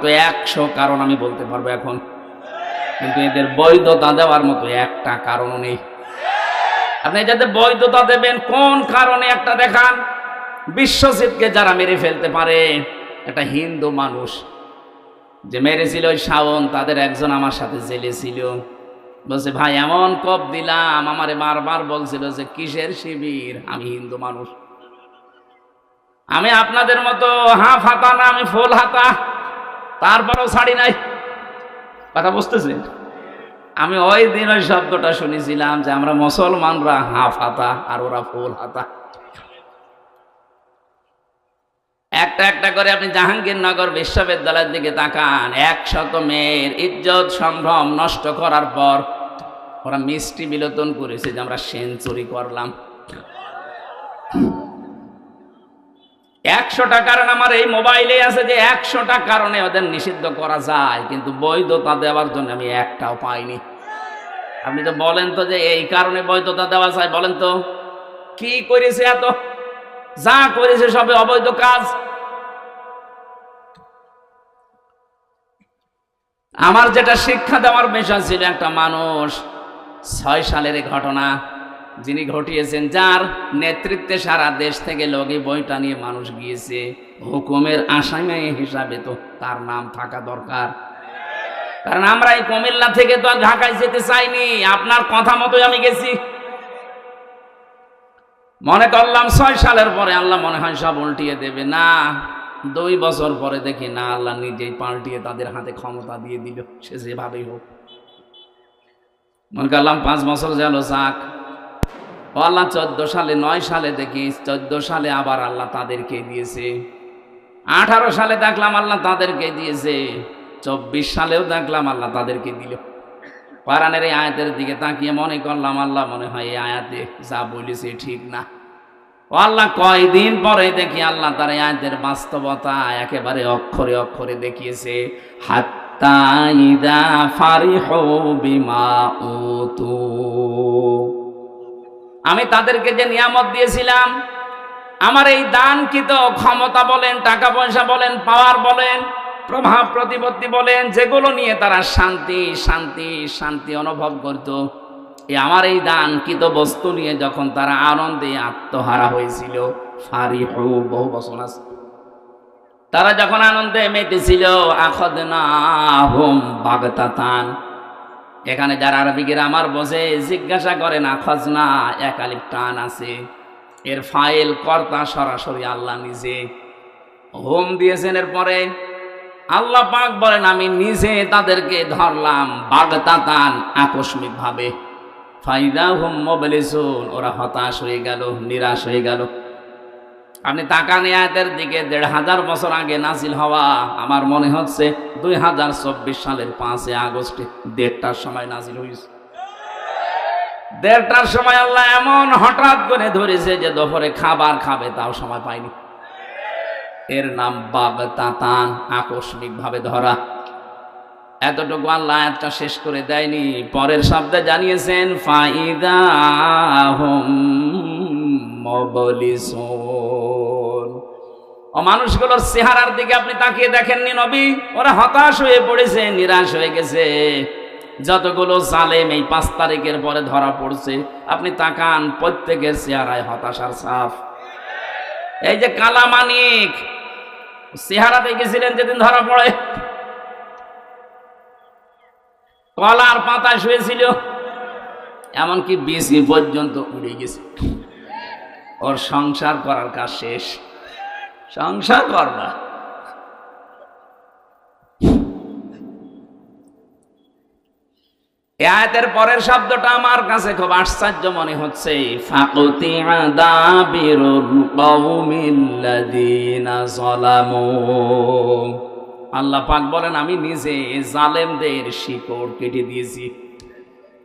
তো 100 কারণ আমি বলতে পারবো এখন, কিন্তু এদের বৈধতা দেওয়ার মতো একটা কারণ নেই। আপনি যাদের বৈধতা দেবেন কোন কারণে একটা দেখান। বিশ্বজিৎকে যারা মেরে ফেলতে পারে, একটা হিন্দু মানুষ যে মেরেছিল ওই শাওন, তাদের একজন আমার সাথে জেলে ছিল। বলছে ভাই এমন কোপ দিলাম, আমারে বারবার বলছিল যে কিসের শিবির, আমি হিন্দু মানুষ, আমি আপনাদের মতো হাফ হাতা না, আমি ফুল হাতা, তারপরেও ছাড়ি নাই। কথা বুঝতেছেন? আমি ওই দিন ওই শব্দটা শুনেছিলাম যে আমরা মুসলমানরা হাফ হাতা আর ওরা ফুল হাতা। একটা একটা করে আপনি জাহাঙ্গীরনগর বিশ্ববিদ্যালয়ের দিকে তাকান, 100 মেয়ের ইজ্জত সম্ভ্রম নষ্ট করার পর ওরা মিষ্টি বিলোচন করেছে যে আমরা সেঞ্চুরি করলাম। 100টা কারণ আমার এই মোবাইলে আছে যে 100টা কারণে ওদের নিষিদ্ধ করা যায়, কিন্তু বৈধতা দেওয়ার জন্য আমি একটাও পাইনি। আপনি তো বলেন তো যে এই কারণে বৈধতা দেওয়া যায়, বলেন তো কি করেছে? এত যা করেছে সবে অবৈধ কাজ। আমার যেটা শিক্ষা দেওয়ার বিষয় ছিল, একটা মানুষ 6 সালের ঘটনা যিনি ঘটিয়েছেন, যার নেতৃত্বে সারা দেশ থেকে লগি বইটা নিয়ে মানুষ গিয়েছে, হুকুমের আসামি হিসাবে তো তার নাম থাকা দরকার। কারণ আমরা এই কুমিল্লা থেকে তো আর ঢাকায় যেতে চাইনি, আপনার কথা মতোই আমি গেছি। মনে করলাম 6 সালের পরে আল্লাহ মনে হয় সব উল্টিয়ে দেবে, না 2 বছর পরে দেখি না, আল্লাহ নিজেই পাল্টিয়ে তাদের হাতে ক্ষমতা দিয়ে দিল, সে যেভাবেই হোক। মনে করলাম 5 বছর গেল, যাক। ও আল্লাহ 14 সালে 9 সালে দেখি 14 সালে আবার আল্লাহ তাদেরকে দিয়েছে, 18 সালে দেখলাম আল্লাহ তাদেরকে দিয়েছে, 24 সালেও দেখলাম আল্লাহ তাদেরকে দিল। কোরআনের এই আয়াতের দিকে তাকিয়ে মনে করলাম আল্লাহ মনে হয় এই আয়াতে যা বলেছে ঠিক না। ও আল্লাহ কয়দিন পরে দেখি আল্লাহ তার এই আয়াতের বাস্তবতা একেবারে অক্ষরে অক্ষরে দেখিয়েছে। হাত্তা ইদা ফারিহু বিমা উতু, আমি তাদেরকে যে নিয়ামত দিয়েছিলাম, আমার এই দানকৃত ক্ষমতা বলেন, টাকা পয়সা বলেন, পাওয়ার বলেন, প্রভাব প্রতিপত্তি বলেন, যেগুলো নিয়ে তারা শান্তি শান্তি শান্তি অনুভব করত, আমার এই দানকৃত বস্তু নিয়ে যখন তারা আনন্দে আত্মহারা হয়েছিল, ফারিহু বহু বচন আছে, তারা যখন আনন্দে মেতেছিল, আখাযনাহুম বাগতাতান। এখানে যারা আরবি গ্রামার বোঝে জিজ্ঞাসা করেন, আখাযনা এক আলিফ টান আছে, এর ফাইল কর্তা সরাসরি আল্লাহ নিজে, হোম দিয়েছেন। এরপরে আল্লাহ পাক বলেন আমি নিজে তাদেরকে ধরলাম বাগতাতান, আকস্মিক ভাবে। ফাইদাহুম মুবলিসুন, ওরা হতাশ হয়ে গেল, নিরাশ হয়ে গেল। আপনি তাকান আয়াতের দিকে, 1500 বছর আগে নাজিল হওয়া, আমার মনে হচ্ছে 2024 সালের 5 আগস্টে 1:30টার সময় নাজিল হয়েছে। 1:30টার সময় আল্লাহ এমন হঠাৎ করে ধরেছে যে দুপুরে খাবার খাবে তাও সময় পায়নি। এর নাম বাগতাতান, আকস্মিক ভাবে ধরা। এতটুকু আল্লাহ আয়াতটা শেষ করে দেয়নি, পরের শব্দে জানিয়েছেন ফাইদাহুম মুবলিসুন। ও মানুষগুলোর চেহারার দিকে আপনি তাকিয়ে দেখেননি নবী? ওরা হতাশ হয়ে পড়েছে, নিরাশ হয়ে গেছে। যতগুলো জালেম এই 5 তারিখের পরে ধরা পড়ছে, আপনি তাকান, প্রত্যেকের চেহারায় হতাশার ছাপ। এই যে কালা মানিক চেহারা দেখেছিলেন যেদিন ধরা পড়ে, কলার পাতায় শুয়েছিল, এমনকি বিসি পর্যন্ত উড়ে গেছে। ওর সংসার করার কাজ শেষ, সংসার করবা। আয়াতের পরের শব্দটা আমার কাছে খুব আশ্চর্য মনে হচ্ছে, ফাকুতিআ দাবিরুল কওমিল্লাযীনা যালামু। আল্লাহ পাক বলেন আমি নিজে জালেমদের শিকড় কেটে দিয়েছি।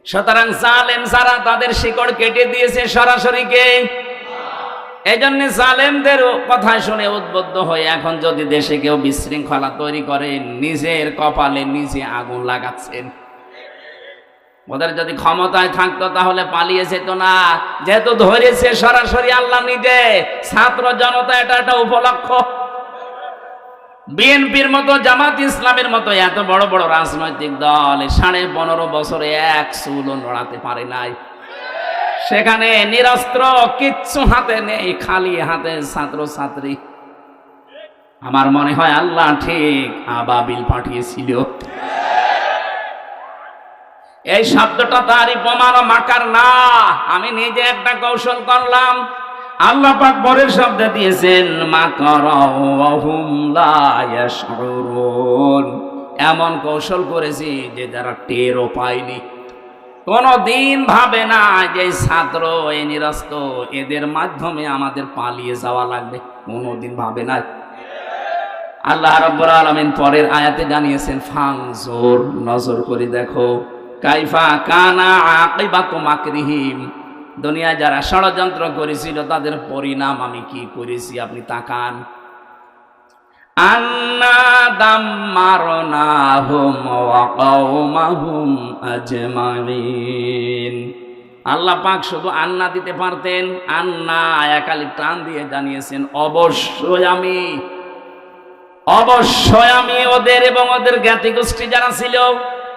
সুতরাং জালেম যারা, তাদের শিকড় কেটে দিয়েছে সরাসরি কে? এই জন্য জালেমদের কথা শুনে উদ্বুদ্ধ হয়ে এখন যদি দেশে কেউ বিশৃঙ্খলা তৈরি করে, নিজের কপালে নিজে আগুন লাগাচ্ছেন। ওদের যদি ক্ষমতায় থাকতো তাহলে পালিয়ে যেত না, যেহেতু ধরেছে সরাসরি আল্লাহ নিজে। ছাত্র জনতা এটা একটা উপলক্ষ। বিএনপির মতো, জামাত ইসলামের মতো এত বড় বড় রাজনৈতিক দল 15.5 বছরে এক চুলও নড়াতে পারে নাই। সেখানে নিরস্ত্র, কিচ্ছু হাতে নেই, খালি হাতে ছাত্র ছাত্রী। আমার মনে হয় আল্লাহ ঠিক আবাবিল পাঠিয়েছিল। এই শব্দটা তারই প্রমাণ, মাকার না। আমি নিজে একটা কৌশল করলাম। আল্লাহ পাক পরের শব্দ দিয়েছেন মাকারাহুম লা ইয়াশউরুন। এমন কৌশল করেছি যে যারা টেরও পায়নি, কোনদিন ভাবে না যে ছাত্র এই নিরস্ত এদের মাধ্যমে আমাদের পালিয়ে যাওয়া লাগবে, কোনদিন ভাবে না। আল্লাহ রাব্বুল আলামিন পরের আয়াতে জানিয়েছেন ফাংজুর, নজর করে দেখো, কাইফা কানা আকিবাতু মাকরিহিম, দুনিয়ায় যারা ষড়যন্ত্র করেছিল তাদের পরিণাম আমি কি করেছি আপনি তাকান। আন্না দাম্মারনাহুম ওয়া কওমাহুম আজমাইন। আল্লাহ পাক শুধু আন্না দিতে পারতেন, আন্না একালি টান দিয়ে জানিয়েছেন অবশ্যই আমি ওদের এবং ওদের জ্ঞাতি গোষ্ঠী যারা ছিল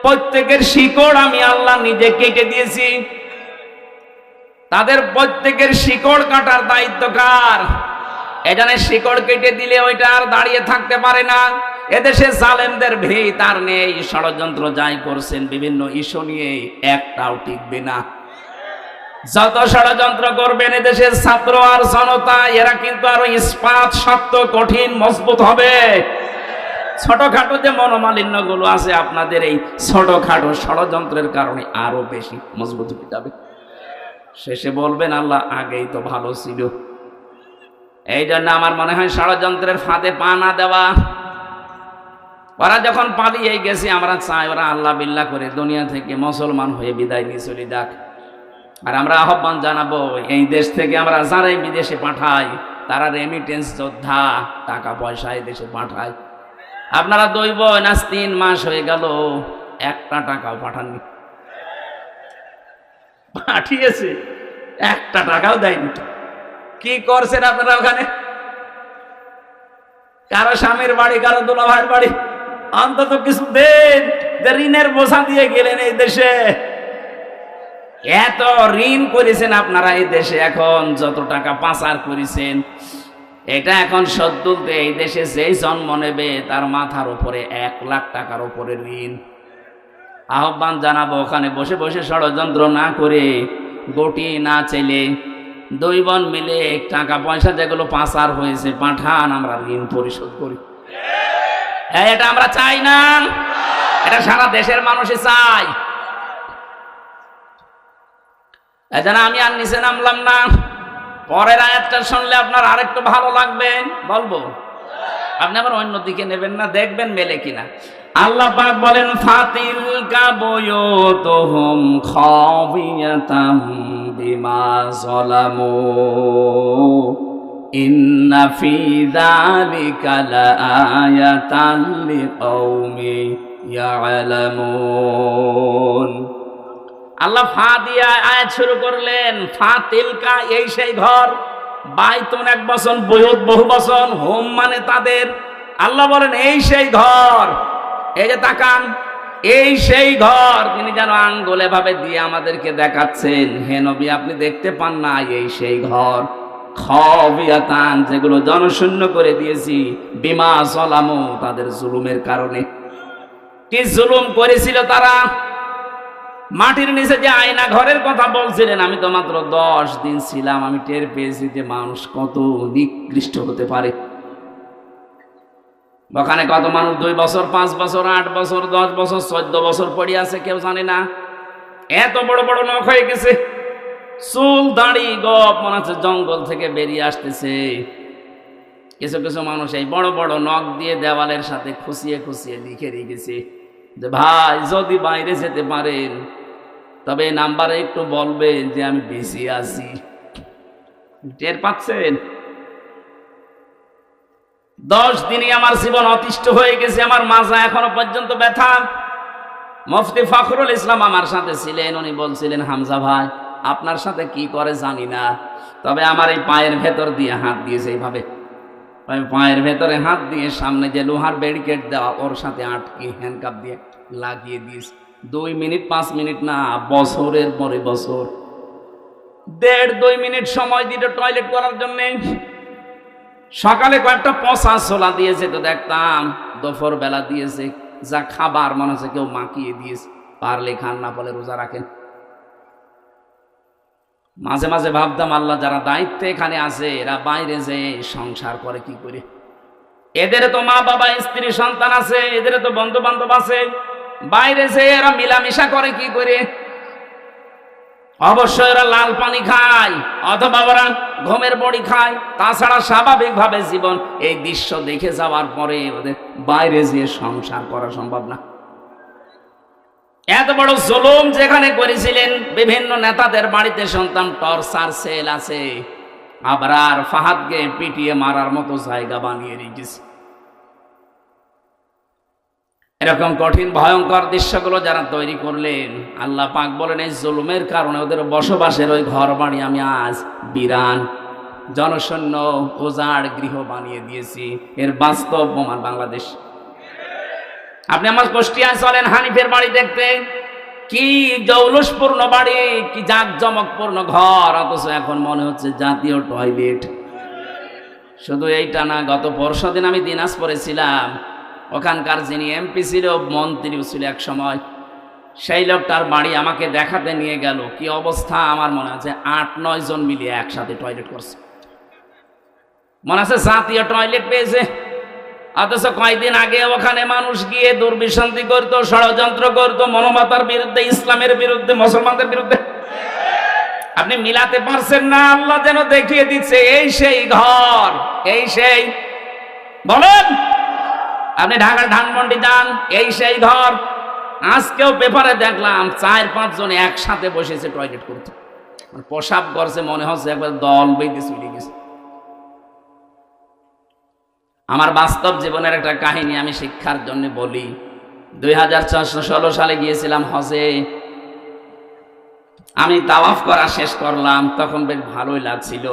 প্রত্যেকের শিকড় আমি আল্লাহ নিজে কেটে দিয়েছি। তাদের প্রত্যেকের শিকড় কাটার দায়িত্ব কার? এখানে শিকড় কেটে দিলে ওইটা আর দাঁড়িয়ে থাকতে পারে না। এদেশে জালেমদের ভিত আর নেই, ষড়যন্ত্র যাই করছেন বিভিন্ন ইস্যু নিয়ে একটাও টিকবে না। যত ষড়যন্ত্র করবেন এদেশের ছাত্র আর জনতা এরা কিন্তু আরো ইস্পাত শক্ত কঠিন মজবুত হবে। ছোটখাটো যে মনোমালিন্য গুলো আছে আপনাদের এই ছোটখাটো ষড়যন্ত্রের কারণে আরো বেশি মজবুত হয়ে যাবে। শেষে বলবেন আল্লাহ আগেই তো ভালো ছিল। এই জন্য আমার মনে হয় ষড়যন্ত্রের ফাঁদে পা না দেওয়া। ওরা যখন পালিয়ে গেছে আমরা চাই ওরা আল্লাহ বিল্লাহ করে দুনিয়া থেকে মুসলমান হয়ে বিদায় নিয়ে চলে যাক। আর আমরা আহ্বান জানাবো এই দেশ থেকে আমরা যারাই বিদেশে পাঠাই তারা রেমিটেন্স যোদ্ধা, টাকা পয়সা এই দেশে পাঠায়। আপনারা 2 মাস হয়ে গেল একটা টাকাও পাঠাননি, পাঠিয়েছে একটা টাকাও দেয়নি। কি করছেন আপনারা ওখানে? কারো স্বামীর বাড়ি, কারো দুলা ভাইয়ের বাড়ি, অন্তত কিছু দেন। ঋণের বোঝা দিয়ে গেলেন এই দেশে, এত ঋণ করেছেন আপনারা এই দেশে। এখন যত টাকা পাচার করেছেন এটা এখন শোধ তুলতে এই দেশে যেই জন্ম নেবে তার মাথার উপরে 1 লাখ টাকার উপরে ঋণ। আহ্বান জানাবো ওখানে বসে বসে ষড়যন্ত্র না করে, গটি না চেলে 2 বোন মিলে টাকা পয়সা যেগুলো পাচার হয়েছে পাঠান, আমরা ঋণ পরিশোধ করি। এটা আমরা চাই না, এটা সারা দেশের মানুষই চাই। এজন্য আমি আর নিচে নামলাম না। পরের আয়াতটা শুনলে আপনার আরেকটু ভালো লাগবে, বলবো। আপনি আবার অন্য দিকে নেবেন না, দেখবেন মেলে কিনা। আল্লাহ পাক বলেন ফাতিল কাবুয়ুতুহুম খাবিয়াতাম বিমা যালামু ইন্না ফি যালিকা লাআয়াতান লিকাউমি ইয়ালামুন। আল্লাহ ফা দিয়ে আয়াত শুরু করলেন। ফাতিলকা এই সেই ঘর, বাইতুন 1 বছর, বুয়ুত বহু বছর, হোম মানে তাদের। আল্লাহ বলেন এই সেই ঘর, এই যে তাকান, এই সেই ঘর। তিনি যেন আঙ্গুলে ভাবে দিয়ে আমাদেরকে দেখাচ্ছেন, হে নবী আপনি দেখতে পান না? এই সেই ঘর খাবিয়াতান, যেগুলো জনশূন্য করে দিয়েছি, বিমা যালামু, তাদের জুলুমের কারণে। কি জুলুম করেছিল তারা? মাটির নিচে যে আয়না ঘরের কথা বলছিলেন, আমি তো মাত্র 10 দিন ছিলাম, আমি টের পেয়েছি যে মানুষ কত নিকৃষ্ট হতে পারে। ওখানে কত মানুষ 2 বছর, 5 বছর, 8 বছর, 10 বছর, 14 বছর পড়ে আছে, কেউ জানে না। এত বড় বড় নখ হয়ে গেছে, চুল দাড়ি গপ মনে হচ্ছে জঙ্গল থেকে বেরিয়ে আসতেছে। কিছু কিছু মানুষ এই বড় বড় নখ দিয়ে দেওয়ালের সাথে খুশিয়ে খুশিয়ে লিখে রেখেছে যে ভাই যদি বাইরে যেতে পারেন তবে নাম্বারে একটু বলবেন যে আমি বেশি আছি। টের পাচ্ছেন? 10 দিনই আমার জীবন অতিষ্ঠ হয়ে গেছে, আমার মাজা এখনো পর্যন্ত ব্যথা। মুফতি ফখরুল ইসলাম আমার সাথে ছিলেন, উনি বলছিলেন হামজা ভাই আপনার সাথে কি করে জানি না, তবে আমার এই পায়ের ভেতর দিয়ে হাত দিয়েছে এইভাবে, ওই পায়ের ভেতরে হাত দিয়ে সামনে যে লোহার ব্যারিকেড দেওয়া ওর সাথে আটকে হ্যান্ডকাপ দিয়ে লাগিয়ে দিস। 2 মিনিট 5 মিনিট না, বছরের পরে বছর 1.5-2 মিনিট সময় দিল টয়লেট করার জন্য। সকালে কয়েকটা পচা ছোলা দিয়েছে তো দেখতাম, দুপুর বেলা দিয়েছে, যা খাবার মনে হচ্ছে কেউ মাখিয়ে দিয়েছে। পারলে খান, না পারলে রোজা রাখেন। মাঝে মাঝে ভাবতাম আল্লাহ যারা দায়িত্বে এখানে আছে এরা বাইরে যে সংসার করে কি করে। এদের তো মা বাবা স্ত্রী সন্তান আছে, এদের তো বন্ধু বান্ধব আছে, বাইরে যে এরা মিলামিশা করে কি করে। অবশ্যই এরা লাল পানি খায় অথবা ওরা ঘুমের বড়ি খায়, তাছাড়া স্বাভাবিকভাবে জীবন এই দৃশ্য দেখে যাওয়ার পরে ওদের বাইরে যেয়ে সংসার করা সম্ভব না। এত বড় জুলুম যেখানে করেছিলেন, বিভিন্ন নেতাদের বাড়িতে সন্তান টর্চার সেল আছে, আবরার ফাহাদকে পিটিয়ে মারার মতো জায়গা বানিয়ে রেখেছে। এরকম কঠিন ভয়ঙ্কর দৃশ্যগুলো যারা তৈরি করলেন, আল্লাহ পাক বলেন এই জুলুমের কারণে ওদের বসবাসের ওই ঘর বাড়ি আমি আজ বিরান জনশূন্য উজাড় গৃহ বানিয়ে দিয়েছি। এর বাস্তব প্রমাণ বাংলাদেশ। আপনি আমার কুষ্টিয়ায় চলেন, হানিফের বাড়ি দেখতে, কি জৌলুসপূর্ণ বাড়ি, কি জাঁকজমকপূর্ণ ঘর, অথচ এখন মনে হচ্ছে জাতীয় টয়লেট। শুধু এইটা না, গত পরশুদিন আমি দিনাজপুরে ছিলাম, ওখানকার যিনি এমপি ছিল, মন্ত্রীও ছিল এক সময়, সেই লোকটার বাড়ি আমাকে দেখাতে নিয়ে গেল। কি অবস্থা, আমার মনে আছে 8-9 জন মিলিয়ে একসাথে টয়লেট করছে। মনে আছে জাতীয় টয়লেট পেয়েছে, অথচ কয়েকদিন আগে ওখানে মানুষ গিয়ে দুর্বিসন্ধি করত, ষড়যন্ত্র করত মানবতার বিরুদ্ধে, ইসলামের বিরুদ্ধে, মুসলমানদের বিরুদ্ধে। আপনি মিলাতে পারছেন না, আল্লাহ যেন দেখিয়ে দিচ্ছে এই সেই ঘর, এই সেই। বলেন, আপনি ঢাকার ধানমন্ডি যান, এই সেই ঘর। আজকেও পেপারে দেখলাম 4-5 জন একসাথে বসেছে টয়লেট করতে, প্রসাব করছে, মনে হচ্ছে একবার দল বেঁধে চলে গেছে। আমার বাস্তব জীবনের একটা কাহিনী আমি শিক্ষার জন্য বলি। 2016 সালে গিয়েছিলাম হজে। আমি তাওয়াফ করা শেষ করলাম, তখন বেশ ভালোই লাগছিল।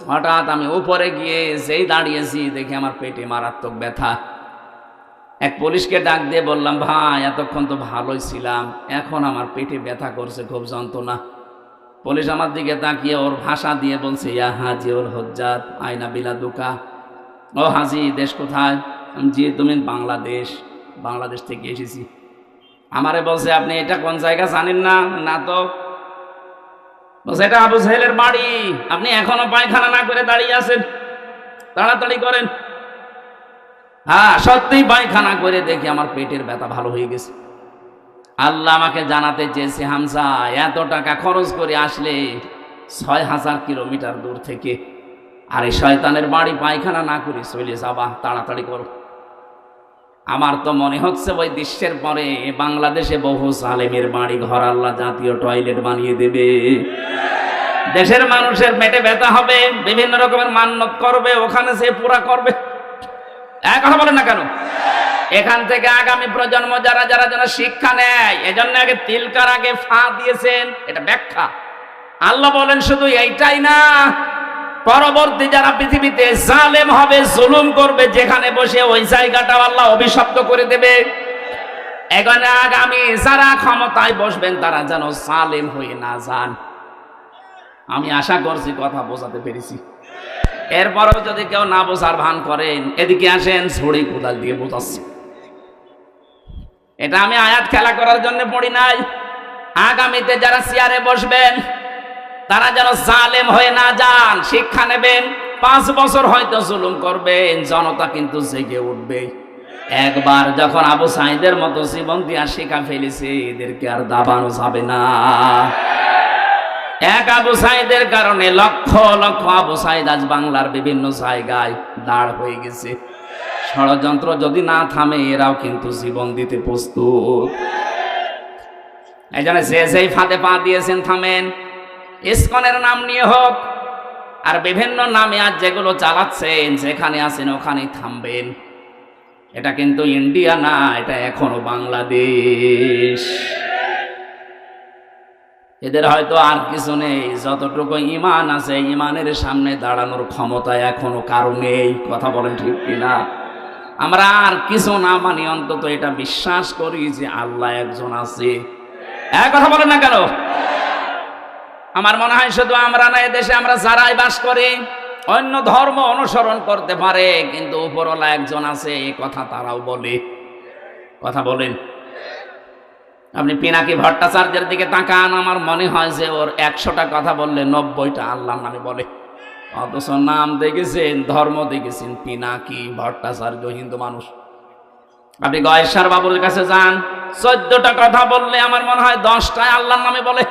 হঠাৎ আমি উপরে গিয়ে যেই দাঁড়িয়েছি দেখি আমার পেটে মারাত্মক ব্যথা। এক পুলিশকে ডাক দিয়ে বললাম, ভাই এতক্ষণ তো ভালোই ছিলাম, এখন আমার পেটে ব্যথা করছে, খুব যন্ত্রণা। পুলিশ আমার দিকে তাকিয়ে ওর ভাষা দিয়ে বলছে, ইয়া হাজি ওর হজ্জাত আয়না বিলাদুকা। ও হাজি, দেশ কোথায়? জি, তুমি বাংলাদেশ। বাংলাদেশ থেকে এসেছি। আমারে বলছে, আপনি এটা কোন জায়গা জানেন না? না তো। বলছে, এটা আবু জাহেলের বাড়ি, আপনি এখনো পায়খানা না করে দাঁড়িয়ে আছেন, তাড়াতাড়ি করেন। হ্যাঁ, সত্যিই পায়খানা করে দেখি আমার পেটের ব্যথা ভালো হয়ে গেছে। আল্লাহ আমাকে জানাতে চেয়েছে, হামজা এত টাকা খরচ করে আসলে 6000 কিলোমিটার দূর থেকে, আর এই শয়তানের বাড়ি পায়খানা না করে চলে যাবা, তাড়াতাড়ি করো। আমার তো মনে হচ্ছে ওই দৃশ্যের পরে বাংলাদেশে বহু জালেমের বাড়ি ঘর আল্লাহ জাতীয় টয়লেট বানিয়ে দেবে। দেশের মানুষের পেটে ব্যথা হবে, বিভিন্ন রকমের মান্যত করবে, ওখানে সে পুরা করবে। এক কথা বলেন না কেন? এখান থেকে আগামী প্রজন্ম যারা যারা যেন শিক্ষা নেয়, এজন্য আগে তিলকার আগে ফা দিয়েছেন, এটা ব্যাখ্যা। আল্লাহ বলেন শুধু এইটাই না, পরবর্তী যারা পৃথিবীতে জালেম হবে, জুলুম করবে, যেখানে বসে ওই জায়গাটা আল্লাহ অভিশপ্ত করে দেবে। এখানে আগামী যারা ক্ষমতায় বসবেন তারা যেন জালেম হয়ে না যান। আমি আশা করছি কথা বোঝাতে পেরেছি। এরপরেও যদি কেউ না বোঝার ভান করেন, এদিকে আসেন, ছড়ি কোদাল দিয়ে বোঝাচ্ছি। এটা আমি আয়াত খেলা করার জন্য পড়ি নাই। আগামীতে যারা চেয়ারে বসবেন তারা যেন জালেম হয়ে না যান, শিক্ষা নেবেন। 5 বছর হয়তো জুলুম করবেন, জনতা কিন্তু জেগে উঠবে। একবার যখন আবু সাঈদের মতো জীবন দিয়া শিখা ফেলেছে, এদেরকে আর দাবানো যাবে না। এক আবু সাঈদের কারণে লক্ষ লক্ষ আবু সাঈদ আজ বাংলার বিভিন্ন জায়গায় দাঁড় হয়ে গেছে। ষড়যন্ত্র যদি না থামে, এরাও কিন্তু জীবন দিতে প্রস্তুত। এই জন্য যে যেই ফাঁদে পা দিয়েছেন থামেন। ইসকনের নাম নিয়ে হোক আর বিভিন্ন নামে আজ যেগুলো চালাচ্ছেন, যেখানে আছেন ওখানেই থামবেন। এটা কিন্তু ইন্ডিয়া না, এটা এখনো বাংলাদেশ। এদের হয়তো আর কিছু নেই, যতটুকু ঈমান আছে ঈমানের সামনে দাঁড়ানোর ক্ষমতা এখনো কারো নেই। কথা বলেন ঠিক কিনা? আমরা আর কিছু না মানি, অন্তত এটা বিশ্বাস করি যে আল্লাহ একজন আছে। এক কথা বলেন না কেন? আমার মনে হয় শুধু আমরা না, এদেশে আমরা যারাই বাস করি অন্য ধর্ম অনুসরণ করতে পারে, কিন্তু উপরওয়ালা একজন আছে এই কথা তারাও বলে। কথা বলেন। আপনি পিনাকি ভট্টাচার্যের দিকে তাকান, আমার মনে হয় যে ওর 100টা কথা বললে 90টা আল্লাহর নামে বলে। অথচ নাম দেখেছেন, ধর্ম দেখেছেন পিনাকি ভট্টাচার্য, হিন্দু মানুষ। আপনি গয়েশ্বর বাবুর কাছে যান, 14টা কথা বললে আমার মনে হয় 10টায় আল্লাহর নামে বলে।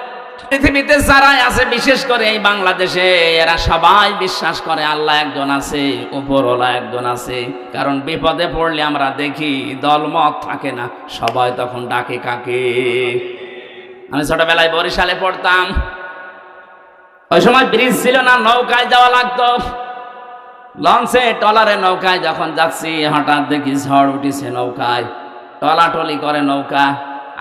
পৃথিবীতে যারাই আছে, বিশেষ করে এই বাংলাদেশে, এরা সবাই বিশ্বাস করে আল্লাহ একজন আছে, উপরওয়ালা একজন আছে। কারণ বিপদে পড়লে আমরা দেখি দলমত থাকে না, সবাই তখন ডাকে কাকে? আমি ছোটবেলায় বরিশালে পড়তাম, ওই সময় ব্রিজ ছিল না, নৌকায় যাওয়া লাগতো। লঞ্চে টলারে নৌকায় যখন যাচ্ছি, হঠাৎ দেখি ঝড় উঠেছে নৌকায়, টলাটলি করে নৌকা।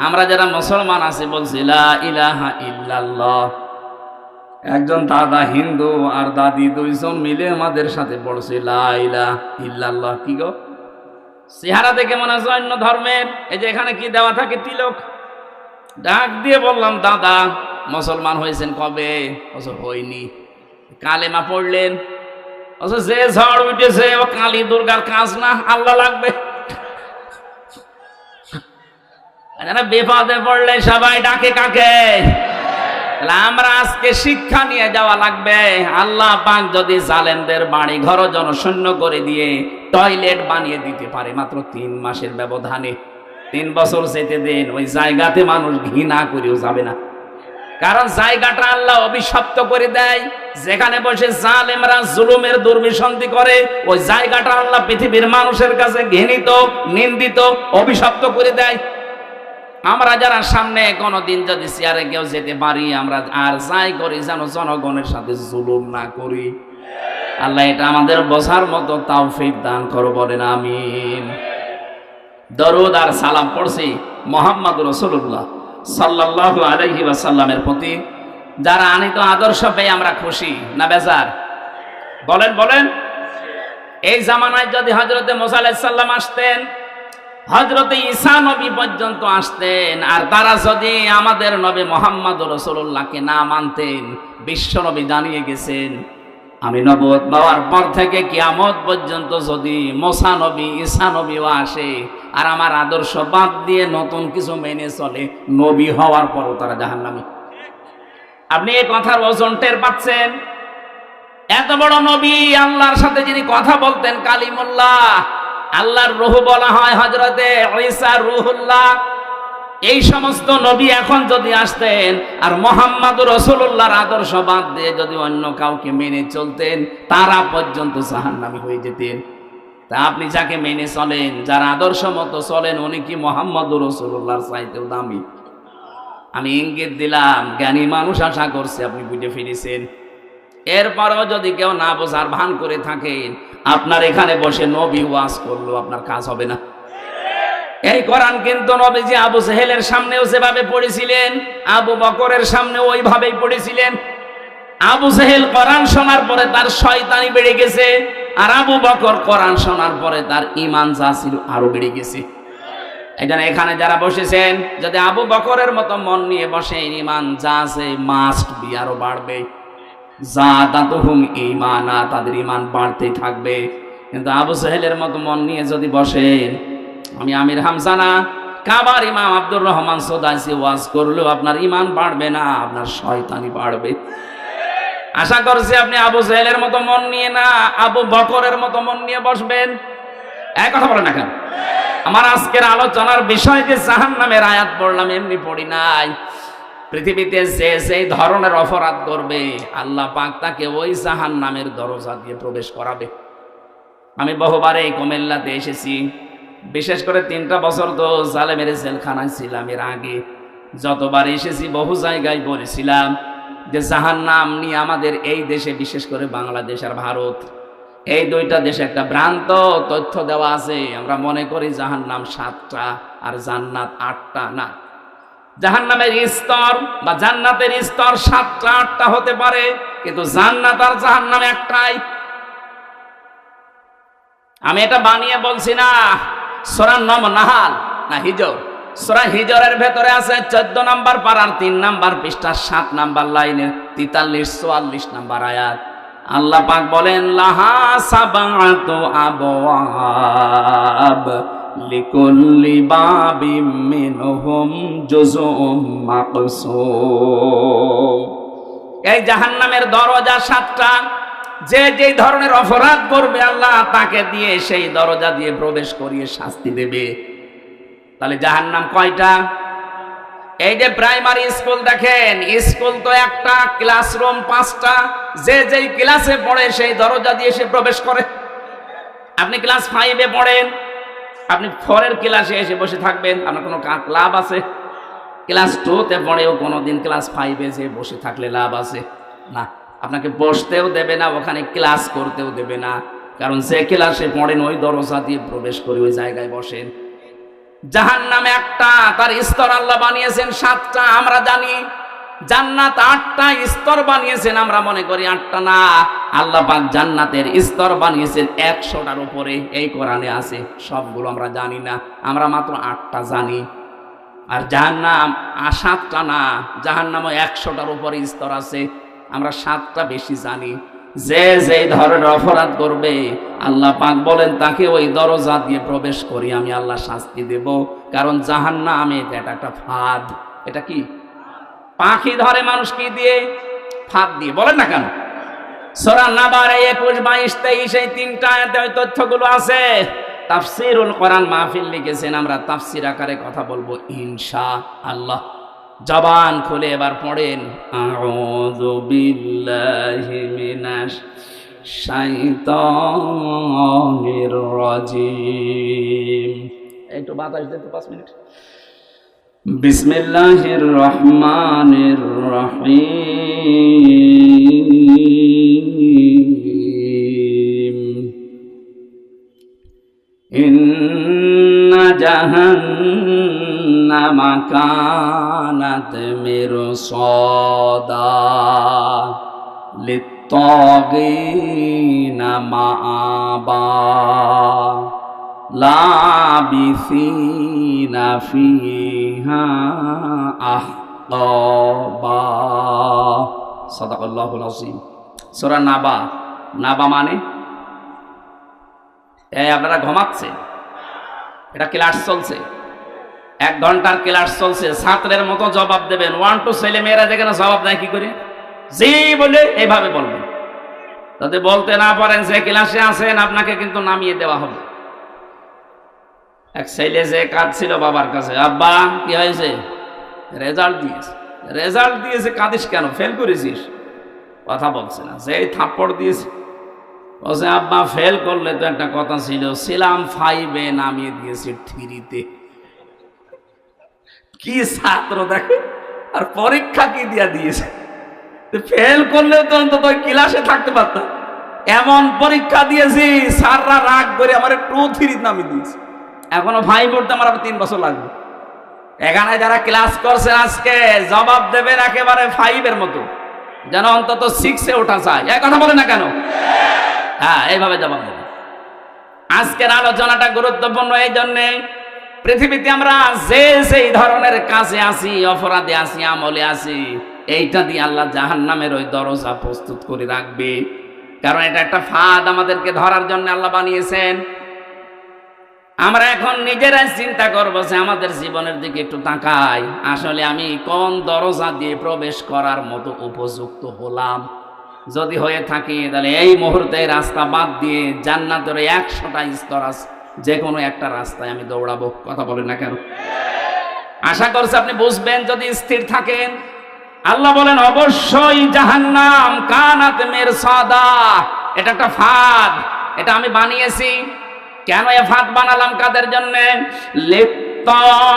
আমরা যারা মুসলমান আছি বলছি লা ইলাহা ইল্লাল্লাহ। একজন দাদা হিন্দু আর দাদি দুইজন মিলে আমাদের সাথে পড়ছে লা ইলাহা ইল্লাল্লাহ। কি গো, চেহারা দেখে মনে হয় অন্য ধর্মের। এই যে এখানে কি দেওয়া থাকে, তিলক। ডাক দিয়ে বললাম, দাদা মুসলমান হয়েছেন কবে? হইনি। কালেমা পড়লেন? যে ঝড় উঠেছে ও কালী দুর্গার কাজ না, আল্লাহ লাগবে। বিপদে পড়লে সবাই ডাকে কাকে? আমরা আজকে শিক্ষা নিয়ে যাওয়া লাগবে। আল্লাহ পাক যদি জালেমদের বাড়ি ঘর জনশূন্য করে দিয়ে টয়লেট বানিয়ে দিতে পারে মাত্র 3 মাসের ব্যবধানে, 3 বছর যেতে দেন, ওই জায়গাতে মানুষ ঘৃণা করেও যাবে না। কারণ জায়গাটা আল্লাহ অভিশপ্ত করে দেয়। যেখানে বসে জালেমরা জুলুমের দুর্বিসন্ধি করে, ওই জায়গাটা আল্লাহ পৃথিবীর মানুষের কাছে ঘৃণিত, নিন্দিত, অভিশপ্ত করে দেয়। আমরা যারা সামনে কোনোদিন যদি চেয়ারে কেউ যেতে পারি, আমরা আর যাই করি যেন জনগণের সাথে জুলুম না করি। আল্লাহ এটা আমাদের বোঝার মতো তৌফিক দান করো, বলেন আমিন। দরুদ আর সালাম পড়ছি মুহাম্মদুর রাসূলুল্লাহ সাল্লাল্লাহু আলাইহি ওয়াসাল্লামের প্রতি। যারা আনিত আদর্শ পেয়ে আমরা খুশি না বেজার? বলেন বলেন। এই জামানায় যদি হযরতে মুসা আলাইহিস সালাম আসতেন, হযরতে ঈসা নবী পর্যন্ত আসতেন, আর তারা যদি আমাদের নবী মুহাম্মদুর রাসূলুল্লাহকে না মানতেন, বিশ্ব নবী জানিয়ে গেছেন আমি নবুয়ত পাওয়ার পর থেকে কিয়ামত পর্যন্ত যদি মুসা নবী ঈসা নবীও আসে আর আমার আদর্শ বাদ দিয়ে নতুন কিছু মেনে চলে, নবী হওয়ার পরও তারা জাহান্নামী। আপনি এই কথার ওজন টের পাচ্ছেন? এত বড় নবী, আল্লাহর সাথে যিনি কথা বলতেন কালিমুল্লাহ, আল্লাহর রূহ বলা হয় হযরতে ঈসা রূহুল্লাহ। এই সমস্ত নবী এখন যদি আসতেন আর মুহাম্মদুর রাসূলুল্লাহর আদর্শ বাদ দিয়ে যদি অন্য কাউকে মেনে চলতেন, তারা পর্যন্ত জাহান্নামী হয়ে যেতেন। তা আপনি যাকে মেনে চলেন, যার আদর্শ মতো চলেন, উনি কি মুহাম্মদুর রাসূলুল্লাহর চাইতেও দামি? আমি ইঙ্গিত দিলাম, জ্ঞানী মানুষ আশা করছে আপনি বুঝে ফিরেছেন। এরপরও যদি কেউ না বোঝার ভান করে থাকেন, আপনার এখানে বসে নবী ওয়াজ করলো আপনার কাজ হবে না। এই কোরআন কিন্তু নবীজি আবু জেহেলের সামনেও যেভাবে পড়েছিলেন, আবু বকরের সামনেও ওইভাবেই পড়েছিলেন। আবু জেহেল কোরআন শোনার পরে তার শয়তানি বেড়ে গেছে, আর আবু বকর কোরআন শোনার পরে তার ঈমান যা ছিল আরো বেড়ে গেছে। এখানে এখানে যারা বসেছেন, যদি আবু বকরের মতো মন নিয়ে বসেন, ঈমান যা আছে মাস্ট বি আরো বাড়বে। যাদাতুহুম ঈমানা, তাদের ঈমান বাড়তেই থাকবে। কিন্তু আবু জেহেলের মতো মন নিয়ে যদি বসেন, আমি আমির হামজা না, কাবার ইমাম আব্দুর রহমান সুদাইসি ওয়াজ করলেও আপনার ঈমান বাড়বে না, আপনার শয়তানি বাড়বে। আশা করছি আপনি আবু জেহেলের মতো মন নিয়ে না, আবু বকরের মতো মন নিয়ে বসবেন। এক কথা বলেন না কেন? আমার আজকের আলোচনার বিষয় যে জাহান্নামের আয়াত পড়লাম, এমনি পড়ি নাই। পৃথিবীতে যে সেই ধরনের অপরাধ করবে, আল্লাহ পাক তাকে ওই জাহান্নামের দরজা দিয়ে প্রবেশ করাবে। আমি বহুবার এই কুমিল্লাতে এসেছি, বিশেষ করে 3টা বছর তো জালেমের জেলখানায় ছিলাম। এর আগে যতবার এসেছি বহু জায়গায় বলেছিলাম যে জাহান্নাম নিয়ে আমাদের এই দেশে, বিশেষ করে বাংলাদেশ আর ভারত, এই 2টা দেশে একটা ভ্রান্ত তথ্য দেওয়া আছে। আমরা মনে করি জাহান্নাম 7টা আর জান্নাত 8টা। না, জাহান্নামের স্তর বা জান্নাতের স্তর 7টা 8টা হতে পারে, কিন্তু জান্নাত আর জাহান্নাম একটাই। আমি এটা বানিয়ে বলছি না, সূরা নাহাল না হিজর, সূরা হিজরের ভেতরে আছে 14 নম্বর পারার 3 নম্বর পৃষ্ঠা 7 নম্বর লাইনের 43-44 নম্বর আয়াত। আল্লাহ পাক বলেন লাহা সাবাতু আবওয়াব লিকুল্লি বাবিম মিনহুম জুজউম মাকসুম। এই জাহান্নামের দরজা 7টা। যে যে ধরনের অপরাধ করবে আল্লাহ তাকে দিয়ে সেই দরজা দিয়ে প্রবেশ করিয়ে শাস্তি দেবে। তাহলে জাহান্নাম কয়টা? এই যে প্রাইমারি স্কুল দেখেন, স্কুল তো একটা, ক্লাসরুম 5টা। যে যেই ক্লাসে পড়ে সেই দরজা দিয়ে সে প্রবেশ করে। আপনি ক্লাস 5-এ পড়েন, আপনি 4-এর ক্লাসে এসে বসে থাকবেন, আপনার কোনো লাভ আছে? ক্লাস 2-তে পড়েও কোনোদিন ক্লাস 5-এ যে বসে থাকলে লাভ আছে? না। আপনাকে বসতেও দেবে না, ওখানে ক্লাস করতেও দেবে না, কারণ যে ক্লাসে পড়েন ওই দরজা দিয়ে প্রবেশ করে ওই জায়গায় বসেন। জাহান্নাম একটা, তার স্তর আল্লাহ বানিয়েছেন 7টা। আমরা জানি জান্নাত 8টা স্তর বানিয়েছেন, আমরা মনে করি 8টা না। আল্লাহ পাক জান্নাতের স্তর বানিয়েছেন 100টার উপরে, এই কোরআনে আছে। সবগুলো আমরা জানি না, আমরা মাত্র 8টা জানি। আর জাহান্নাম 7টা না, জাহান্নামও 100টার উপরে স্তর আছে, আমরা 7টা বেশি জানি। যে যে ধরনের অপরাধ করবে আল্লাহ পাক বলেন তাকে ওই দরজা দিয়ে প্রবেশ করি আমি আল্লাহ শাস্তি দেব। কারণ জাহান্নামে এটা একটা ফাঁদ। এটা কি? পাখি ধরে মানুষ কি দিয়ে? ফাঁদ দিয়ে। বলেন না কেন? সূরা নাবার 21, 22, 23 এই 3টা আয়াতে ওই তথ্যগুলো আছে। তাফসীরুল কোরআন মাহফিল লিখেছেন, আমরা তাফসীর আকারে কথা বলবো ইনশাআল্লাহ। জবান খুলে এবার পড়েন আউযু বিল্লাহি মিনাশ শাইতানির রাজিম। একটু বাতাস দিতে 5 মিনিট। বিসমিল্লাহির রহমানির রহিম। ইন্না জাহান্নামা কানাত মিরসাদা লিত্তাগিনা মাআবা লাবিসিনা ফিহা আহকাবা। সাদাকাল্লাহুল আযীম। সূরা নাবা। নাবা মানে এই আপনারা ঘুমাচ্ছেন, এটা ক্লাস চলছে, 1 ঘন্টার ক্লাস চলছে, ছাত্রের মতো জবাব দেবেন। 1 2 ছেলে মেয়েরা যেখানে জবাব দেয় কি করে? জি বলে এইভাবে বলবেন। যদি বলতে না পারেন যে ক্লাসে আছেন আপনাকে কিন্তু নামিয়ে দেওয়া হবে। এক ছেলে যে কাঁদছিল বাবার কাছে, আব্বা কি হয়েছে? রেজাল্ট দিয়েছে। রেজাল্ট দিয়েছে, কাঁদিস কেন? ফেল করেছিস? কথা বলছে না। যে থাপ্পড় দিয়েছে, বলছে আব্বা ফেল করলে তো একটা কথা ছিল, ছিলাম 5-এ নামিয়ে দিয়েছি 3-তে। কি ছাত্র দেখে, আর পরীক্ষা কি দিয়া দিয়েছে। ফেল করলে তো অন্তত ক্লাসে থাকতে পারতাম। এমন পরীক্ষা দিয়েছি স্যাররা রাগ করে আমার 2-3 নামিয়ে দিয়েছে। এখনো 5 পড়তে আমার 3 বছর লাগবে। এখানে যারা ক্লাস করছেন আজকে জবাব দেবেন একেবারে 5-এর মতো, যেন অন্তত 6-এ ওঠা চায়। এই কথা বলে না কেন? হ্যাঁ, এইভাবে জবাব দেবেন। আজকের আলোচনাটা গুরুত্বপূর্ণ এই জন্যে, পৃথিবীতে আমরা যে সেই ধরনের কাজে আছি, অপরাধে আছি, আমলে আছি, এইটা দিয়ে আল্লাহ জাহান্নামের ওই দরজা প্রস্তুত করে রাখবে। কারণ এটা একটা ফাঁদ আমাদেরকে ধরার জন্য আল্লাহ বানিয়েছেন। আমরা এখন নিজেরাই চিন্তা করবো যে আমাদের জীবনের দিকে একটু তাকাই, আসলে আমি কোন দরজা দিয়ে প্রবেশ করার মতো উপযুক্ত হলাম। যদি হয়ে থাকি তাহলে এই মুহূর্তে রাস্তা বাদ দিয়ে জান্নাতের 100টা স্তর আছে, যে কোনো একটা রাস্তায় আমি দৌড়াবো। কথা বলেন না কেন? আশা করছি আপনি বুঝবেন যদি স্থির থাকেন। আল্লাহ বলেন অবশ্যই জাহান্নাম কানাত মিরসাদা, এটা একটা ফাঁদ, এটা আমি বানিয়েছি। কেন এ ফাঁদ বানালাম? কাদের জন্য? লিত্তাগিনা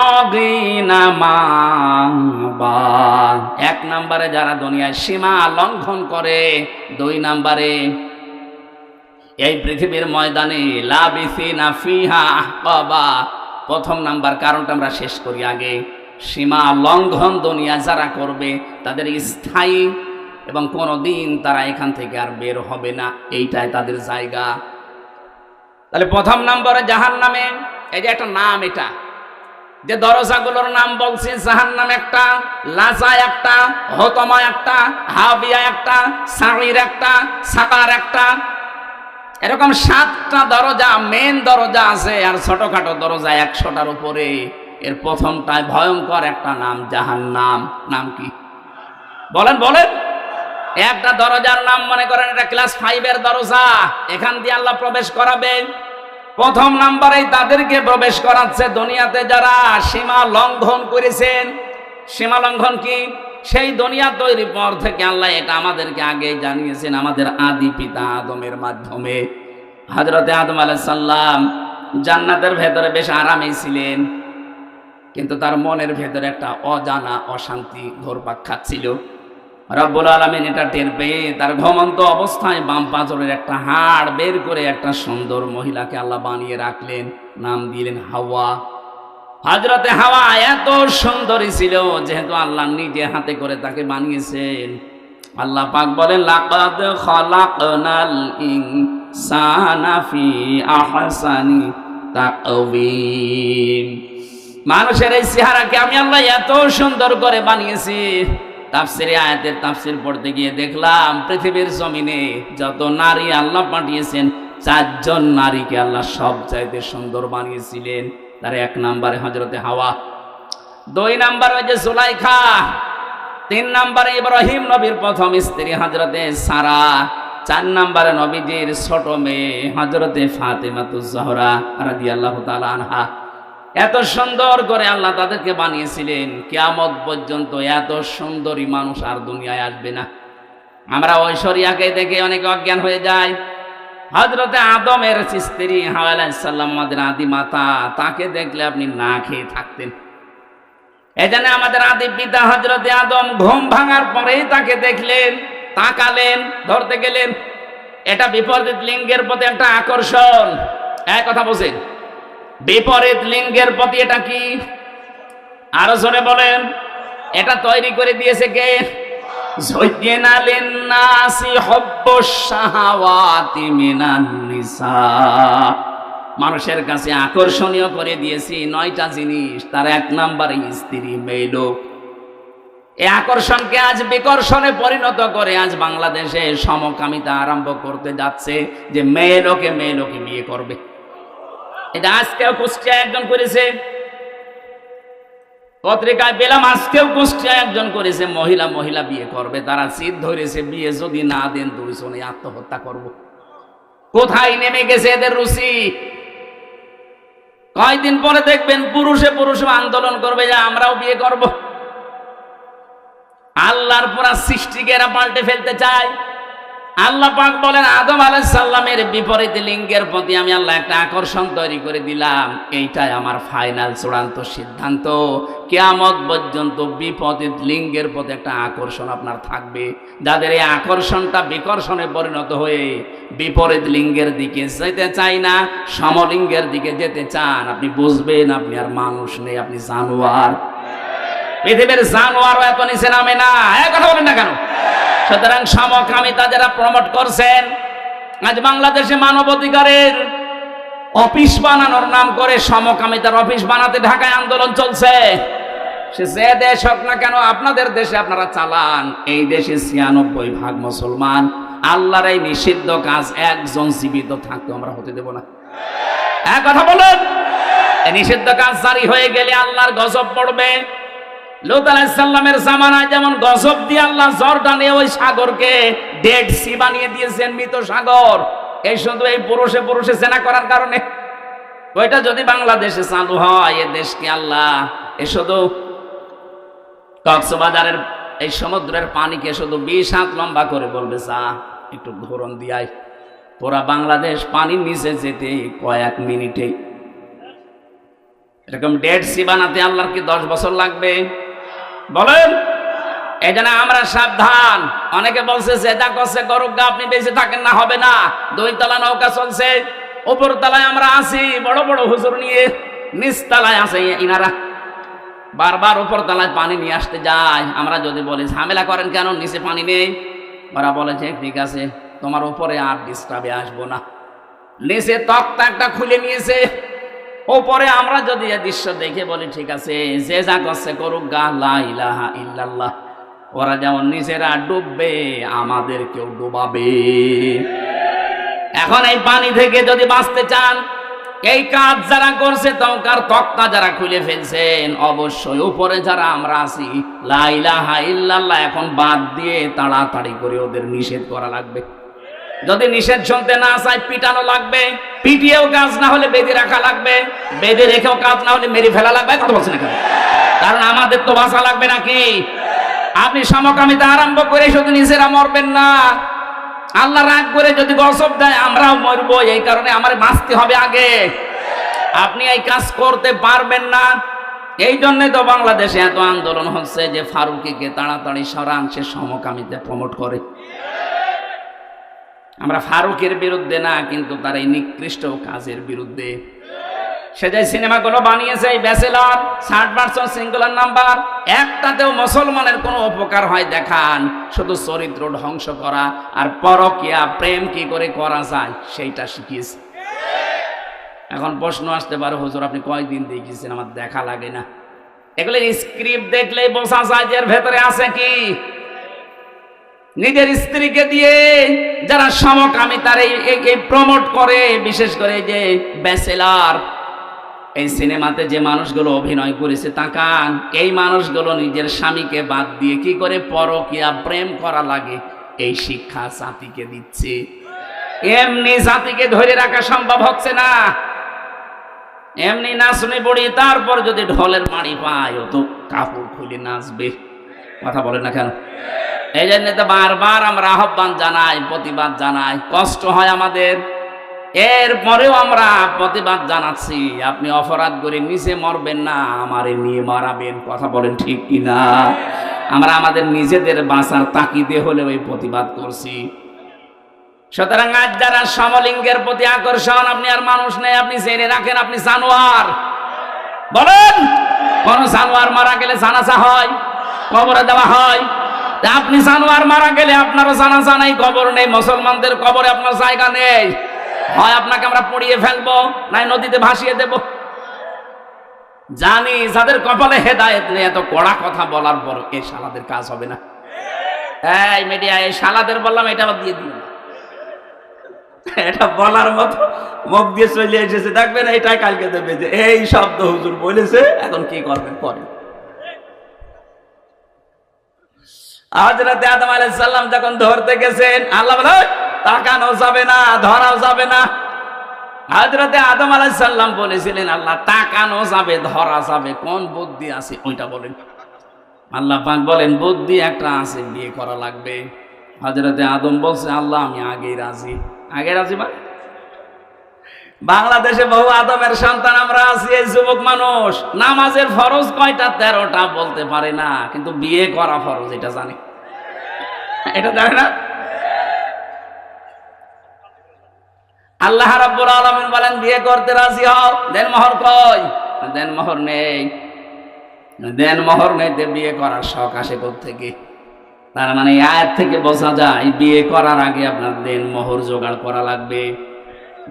মাআবা। 1 নম্বরে যারা দুনিয়ায় সীমা লঙ্ঘন করে, 2 নম্বরে এই পৃথিবীর ময়দানে লাবিসিনা ফিহা আহকাবা। 1 নাম্বার কারণটা আমরা শেষ করি আগে। সীমা লঙ্ঘন দুনিয়া যারা করবে তাদের স্থায়ী এবং কোনোদিন তারা এখান থেকে আর বের হবে না, এইটাই তাদের জায়গা। তাহলে প্রথম নম্বরে জাহান্নামে, এই যে একটা নাম, এটা যে দরজাগুলোর নাম বলছি, জাহান্নাম একটা, লাজা একটা, হতমা একটা, হাবিয়া একটা, সাঈর একটা, সাকার একটা, এরকম 7টা দরজা, মেন দরজা আছে, আর ছোটখাটো দরজা 100টার উপরে। এর প্রথমটায় ভয়ঙ্কর একটা নাম জাহান্নাম। নাম কি বলেন বলেন? একটা দরজার নাম মনে করেন এটা ক্লাস 5-এর দরজা, এখান দিয়ে আল্লাহ প্রবেশ করাবে। প্রথম নাম্বারেই তাদেরকে প্রবেশ করাচ্ছে দুনিয়াতে যারা সীমা লঙ্ঘন করেছেন। সীমা লঙ্ঘন কি? সেই দুনিয়া তৈরির পর থেকে আল্লাহ এটা আমাদেরকে আগে জানিয়েছেন, আমাদের আদি পিতা আদমের মাধ্যমে। হযরতে আদম আলাইহিস সালাম জান্নাতের ভেতরে বেশ আরামেই ছিলেন, কিন্তু তার মনের ভেতরে একটা অজানা অশান্তি ঘুরপাক খাচ্ছিল। রব্বুল আলামিন এটা টের পেয়ে তার ঘুমন্ত অবস্থায় বাম পাঁজরের একটা হাড় বের করে একটা সুন্দর মহিলাকে আল্লাহ বানিয়ে রাখলেন, নাম দিলেন হাওয়া। হযরতে হাওয়া এত সুন্দরী ছিল, যেহেতু আল্লাহ নিজে হাতে করে তাকে বানিয়েছেন। আল্লাহ পাক বলেন, লাকাদ খালাকনাল ইনসানা ফি আহসানি তাকওয়িম। মানুষের এই চেহারাকে আমি আল্লাহ এত সুন্দর করে বানিয়েছি। তাফসিরে আয়াতের তাফসির পড়তে গিয়ে দেখলাম পৃথিবীর জমিনে যত নারী আল্লাহ পাঠিয়েছেন, 4 জন নারীকে আল্লাহ সবচাইতে সুন্দর বানিয়েছিলেন। তার 1 নম্বরে হযরতে হাওয়া, 2 নম্বরে ওই যে সুলাইখা, 3 নম্বরে ইব্রাহিম নবীর প্রথম স্ত্রী হযরতে সারা, 4 নম্বরে নবীজির ছোট মেয়ে হযরতে ফাতেমাতুজ জহরা রাদিয়াল্লাহু তাআলা আনহা। এত সুন্দর করে আল্লাহ তাদেরকে বানিয়েছিলেন, কিয়ামত পর্যন্ত এত সুন্দরী মানুষ আর দুনিয়ায় আসবে না। আমরা ঐশ্বরিয়াকে দেখে অনেকে অজ্ঞান হয়ে যায়। হযরতে আদমের স্ত্রী হাওয়া আলাইহিস সালাম আমাদের আদি মাতা, তাকে দেখলে আপনি না খেয়ে থাকতেন। এজন্য আমাদের আদি পিতা হযরতে আদম ঘুম ভাঙার পরেই তাকে দেখলেন, তাকালেন, ধরতে গেলেন। এটা বিপরীত লিঙ্গের প্রতি একটা আকর্ষণ। এক কথা বলছেন, বিপরীত লিঙ্গের প্রতি এটা কি? আরো জোরে বলেন। এটা তৈরি করে দিয়েছে কে? যুয়িনা লিন-নাসি হুব্বুশ শাহাওয়াতি মিনান নিসা। মানুষের কাছে আকর্ষণীয় করে দিয়েছি 9টা জিনিস, তার 1 নম্বরে স্ত্রী, মেয়ে লোক। এই আকর্ষণকে আজ বিকর্ষণে পরিণত করে আজ বাংলাদেশে সমকামিতা আরম্ভ করতে যাচ্ছে, যে মেয়ে লোকে বিয়ে করবে। এটা আজকেও কুষ্টিয়া একজন করেছে, পত্রিকায় পেলাম আজকেও কুষ্টিয়া একজন করেছে, মহিলা বিয়ে করবে। তারা জিদ ধরেছে, বিয়ে যদি না দেন 2 জনে আত্মহত্যা করব। কোথায় নেমে গেছে এদের রুচি? কয়েকদিন পরে দেখবেন পুরুষে আন্দোলন করবে যে আমরাও বিয়ে করব। আল্লাহর পুরা সৃষ্টিকে এরা পাল্টে ফেলতে চায়। আল্লাহ পাক বলেন, আদম আলাইহিস সালামের বিপরীত লিঙ্গের প্রতি আমি আল্লাহ একটা আকর্ষণ তৈরি করে দিলাম। এইটাই আমার ফাইনাল চূড়ান্ত সিদ্ধান্ত। কিয়ামত পর্যন্ত বিপরীত লিঙ্গের প্রতি একটা আকর্ষণ আপনার থাকবে। যাদের এই আকর্ষণটা বিকর্ষণে পরিণত হয়ে বিপরীত লিঙ্গের দিকে যেতে চাই না, সমলিঙ্গের দিকে যেতে চান, আপনি বুঝবেন আপনি আর মানুষ নেই, আপনি জানোয়ার। পৃথিবীর জানোয়ারও এত নিচে নামে না। কথা বলেন না কেন? সুতরাং সমকামিতা যারা প্রমোট করছেন, আজ বাংলাদেশে মানবাধিকারের অফিস বানানোর নাম করে সমকামিতার অফিস বানাতে ঢাকায় আন্দোলন চলছে। সে যে দেশ হোক না কেন, আপনাদের দেশে আপনারা চালান। এই দেশে 96% মুসলমান। আল্লাহর এই নিষিদ্ধ কাজ একজন জীবিত থাকতে আমরা হতে দেব না। কথা বলেন। এই নিষিদ্ধ কাজ জারি হয়ে গেলে আল্লাহর গজব পড়বে। লূত আলাইহিস সালামের জামানায় যেমন গজব দিয়ে আল্লাহ জর্ডানে ওই সাগরকে ডেড সি বানিয়ে দিয়েছেন, মৃত সাগর। এই শুধু এই পুরুষে জেনা করার কারণে। ওইটা যদি বাংলাদেশে চালু হয়, এ দেশকে আল্লাহ এ শুধু কক্সবাজারের এই সমুদ্রের পানিকে শুধু 20 হাত লম্বা করে বলবে, যা একটু ঘোরন দিয়াই, পুরা বাংলাদেশ পানির নিচে যেতে কয়েক মিনিটে। এরকম ডেড সি বানাতে আল্লাহর কি 10 বছর লাগবে? বলেন। এই জন্য আমরা সাবধান। অনেকে বলছে যেটা করছে করুক, আপনি বেঁচে থাকেন না, হবে না। 2 তলা নৌকা চলছে, উপর তলায় আমরা আছি বড় বড় হুজুর নিয়ে, নিচ তলায় আছে ইনারা। বারবার উপর তলায় পানি নিয়ে আসতে যায়। আমরা যদি বলি ঝামেলা করেন কেন, নিচে পানি নেই, ওরা বলেছে ঠিক আছে তোমার উপরে আর ডিস্টার্বে আসবো না। নিচে তক্তা একটা খুলে নিয়েছে, ওপরে আমরা যদি এই দৃশ্য দেখে বলি ঠিক আছে যে যা করছে করুক গা, লা ইলাহা ইল্লাল্লাহ। ওরা যেমন নিজেরা ডুববে আমাদেরকেও ডুবাবে। এখন এই পানি থেকে যদি বাঁচতে চান, এই কাজ যারা করছে তওকার তক্তা যারা খুলে ফেলছেন, অবশ্যই উপরে যারা আমরা আছি লা ইলাহা ইল্লাল্লাহ এখন বাদ দিয়ে তাড়াতাড়ি করে ওদের নিষেধ করা লাগবে। যদি নিষেধ শুনতে না চায় পিটানো লাগবে, পিটিয়েও কাজ না হলে বেঁধে রাখা লাগবে, বেঁধে রেখেও কাজ না হলে মেরে ফেলা লাগবে। কথা বলছেন কেন? কারণ আমাদের তো বাঁচা লাগবে নাকি? আপনি সমকামিতা আরম্ভ করে শুধু নিজেরা মরবেন না, আল্লাহ রাগ করে যদি গজব দেয় আমরাও মরবো। এই কারণে আমার বাঁচতে হবে আগে। আপনি এই কাজ করতে পারবেন না। এই জন্যই তো বাংলাদেশে এত আন্দোলন হচ্ছে যে ফারুকীকে তাড়াতাড়ি সরান, সে সমকামিতা প্রমোট করে। আমরা ফারুকের বিরুদ্ধে না, কিন্তু তার এই নিকৃষ্ট কাজের বিরুদ্ধে। সে যে সিনেমাগুলো বানিয়েছে এই ব্যাচেলর, 60% সিঙ্গুলার নাম্বার, একটাতেও মুসলমানের কোনো উপকার হয় দেখান, শুধু চরিত্র ধ্বংস করা আর পরকীয়া প্রেম কি করে করা যায় সেইটা শিখিয়েছে। এখন প্রশ্ন আসতে পারে হুজুর আপনি কয়দিন দেখিয়েছেন, আমার দেখা লাগে না। এগুলো স্ক্রিপ্ট দেখলেই বোঝা যায় যে এর ভেতরে আছে কি। নিজের স্ত্রীকে দিয়ে যারা সমকামিতার এই প্রমোট করে, বিশেষ করে যে ব্যাচেলর, এই সিনেমাতে যে মানুষগুলো অভিনয় করেছে তাকান, এই মানুষগুলো নিজের স্বামীকে বাদ দিয়ে কি করে পরকীয়া প্রেম করা লাগে এই শিক্ষা জাতিকে দিচ্ছে। এমনি জাতিকে ধরে রাখা সম্ভব হচ্ছে না। এমনি নাচনি পড়ি, তারপর যদি ঢোলের মাড়ি পায় ও তো কাপড় খুলে নাচবে। কথা বলে না কেন? এই জন্য তো বারবার আমরা আহ্বান জানাই, প্রতিবাদ জানাই, কষ্ট হয় আমাদের, এরপরেও আমরা প্রতিবাদ জানাচ্ছি। আপনি অপরাধ করে নিচে মরবেন না, আমারে নিয়ে মারাবেন। কথা বলেন ঠিক কিনা? আমরা আমাদের নিজেদের বাঁচার তাকিদে হলেও এই প্রতিবাদ করছি। সুতরাং আজ যারা সমলিঙ্গের প্রতি আকর্ষণ, আপনি আর মানুষ নেই, আপনি জেনে রাখেন আপনি জানোয়ার। বলেন কোন জানোয়ার মারা গেলে জানাজা হয়, কবরে দেওয়া হয়? আপনি জানোয়ার মারা গেলে আপনারও জানাজা নেই, কবর নেই, মুসলমানদের কবরে আপনার জায়গা নেই। হয় আপনাকে আমরা পুড়িয়ে ফেলবো, নাই নদীতে ভাসিয়ে দেব। জানি যাদের কপালে হেদায়েত নেই, এত কড়া কথা বলার পর এই শালাদের কাজ হবে না। এই মিডিয়া এই শালাদের বললাম, এটা আবার দিয়ে দিন, এটা বলার মতো মুখ দিয়ে চলে এসেছে, দেখবেন এটাই কালকে দেবে যে এই শব্দ হুজুর বলেছে, এখন কি করবেন করেন। হযরতে আদম আলাইহিস সালাম যখন ধরতে গেছেন, আল্লাহ বলে তাকানো যাবে না, ধরাও যাবে না। হযরতে আদম আলাইহিস সালাম বলেছিলেন আল্লাহ তাকানো যাবে, ধরা যাবে, কোন বুদ্ধি আছে ওইটা বলেন। আল্লাহ পাক বলেন বুদ্ধি একটা আছে, বিয়ে করা লাগবে। হযরতে আদম বলছে আল্লাহ আমি আগেই রাজি। আগে রাজি মানে বাংলাদেশে বহু আদমের সন্তান আমরা আছি, এই যুবক মানুষ নামাজের ফরজ কয়টা, 13টা বলতে পারে না, কিন্তু বিয়ে করা ফরজ এটা জানে। এটা জানে না। আল্লাহ রাব্বুল আলামিন বলেন বিয়ে করতে রাজি হও, দেন মোহর কই? দেন মোহর নেই। দেন মোহর নেইতে বিয়ে করার শখ আসে কোত্থেকে? তার মানে আয়াত থেকে বোঝা যায় বিয়ে করার আগে আপনার দেন মোহর জোগাড় করা লাগবে।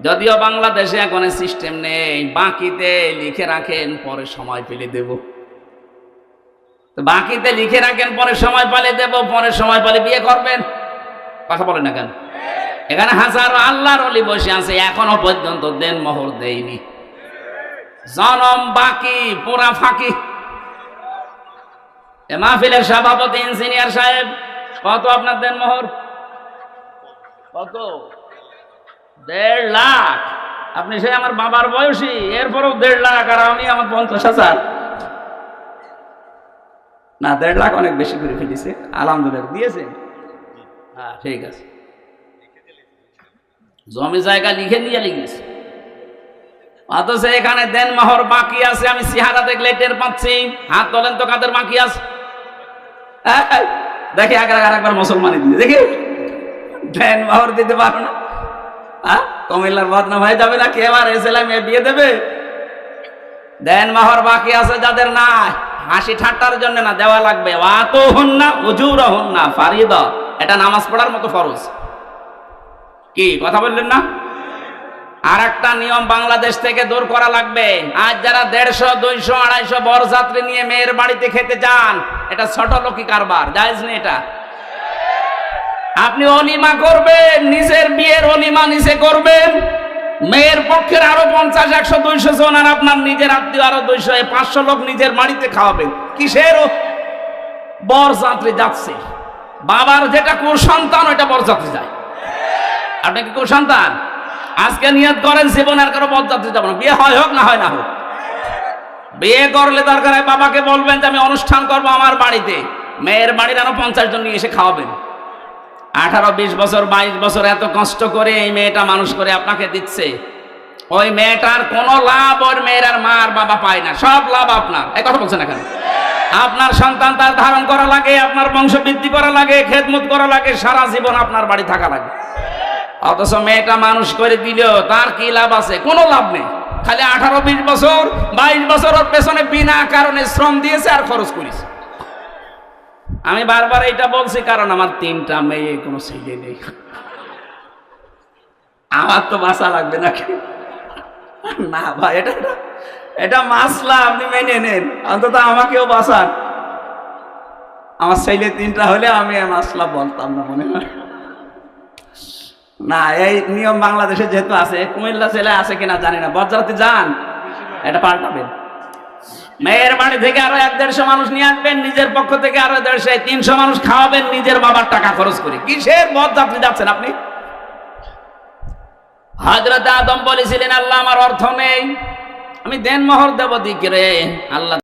যদিও বাংলাদেশে এখন সিস্টেম নেই, বাকিতে লিখে রাখেন পরে সময় পেলে দেব। তো বাকিতে লিখে রাখেন পরে সময় পেলে দেব, পরে সময় পেলে বিয়ে করবেন। কথা বলেন না কেন? এখানে হাজারো আল্লাহর ওলি বসে আছে, এখনো পর্যন্ত দেন মোহর দেয়নি। জনম বাকি, পুরা ফাঁকি। মাহফিলের সভাপতি ইঞ্জিনিয়ার সাহেব, কত আপনার দেন মোহর? কত? 1.5 লাখ। আপনি সে আমার বাবার বয়সী, এরপরেও 1.5 লাখ, আর আমি আমার 50,000। না 1.5 লাখ অনেক বেশি করে ফেলেছে। আলহামদুলিল্লাহ দিয়েছেন, হ্যাঁ ঠিক আছে। জমি জায়গা লিখে দিয়ে লিখেছে, অথচ এখানে দেন মোহর বাকি আছে। আমি চেহারা দেখলে টের পাচ্ছি। হাত তোলেন তো কাদের বাকি আছে দেখি। আরেকবার মুসলমানি দিয়ে দেখি, দেন মোহর দিতে পারো না? কুমিল্লার বদনাম হয়ে যাবে না? কে আবার এসেলাম বিয়ে দেবে? দেন মোহর বাকি আছে যাদের, না হাসি ঠাট্টার জন্য না, দেওয়া লাগবে। ওয়াতুহুন্না উজুরহুন্না ফারিদা, এটা নামাজ পড়ার মতো ফরজ। কি কথা বললেন না? আর একটা নিয়ম বাংলাদেশ থেকে দূর করা লাগবে। আজ যারা 150, 200, 250 বরযাত্রী নিয়ে মেয়ের বাড়িতে খেতে যান, এটা ছোট লোকি কারবার, জায়েজ নেই এটা। আপনি অলিমা করবেন, নিজের বিয়ের অলিমা নিজে করবেন, মেয়ের পক্ষের আরো 50, 100, 200 জন, আর আপনার নিজের আত্মীয় আরো 200, 500 লোক নিজের বাড়িতে খাওয়াবেন। কিসের বরযাত্রী যাচ্ছে? বাবার যেটা কুসন্তান ওইটা বরযাত্রী যায়। আপনি কি কুসন্তান? আজকে নিয়ত করেন জীবনের কারো বরযাত্রী যাবো না, বিয়ে হয় হোক না হয় না হোক। বিয়ে করলে দরকার হয় বাবাকে বলবেন যে আমি অনুষ্ঠান করবো আমার বাড়িতে, মেয়ের বাড়ির আরো 50 জন নিয়ে এসে খাওয়াবেন। 18, 20 বছর, 22 বছর এত কষ্ট করে এই মেয়েটা মানুষ করে আপনাকে দিচ্ছে, ওই মেয়েটার কোনো লাভ ওর মেয়ের আর মা আর বাবা পায় না, সব লাভ আপনার। এই কথা বলছেন এখানে? আপনার সন্তান তার ধারণ করা লাগে, আপনার বংশ বৃদ্ধি করা লাগে, খেদমত করা লাগে, সারা জীবন আপনার বাড়ি থাকা লাগে। অথচ মেয়েটা মানুষ করে দিলেও তার কি লাভ আছে? কোনো লাভ নেই। খালি 18, 20 বছর, 22 বছর ওর পেছনে বিনা কারণে শ্রম দিয়েছে আর খরচ করেছে। আমি বারবার এটা বলছি কারণ আমার 3টা মেয়ে, কোনো ছেলে নেই। আমার তো বাঁচা লাগবে নাকি? না ভাই, এটা মাসলা, আপনি মেনে নেন, অন্তত আমাকেও বাঁচান। আমার ছেলে 3টা হলে আমি মাসলা বলতাম না, মনে হয় না। এই নিয়ম বাংলাদেশে যেহেতু আছে, কুমিল্লা ছেলে আছে কিনা জানি না, বরযাত্রী যান, এটা পাল্টাবেন। মেয়ের বাড়ি থেকে আরো 150 মানুষ নিয়ে আসবেন, নিজের পক্ষ থেকে আরো 150, 300 মানুষ খাওয়াবেন নিজের বাবার টাকা খরচ করে। কিসের বরযাত্রী যাচ্ছেন আপনি? হযরত আদম বলেছিলেন, আল্লাহ আমার অর্থ নেই, আমি দেনমোহর দেব দিকে রে। আল্লাহ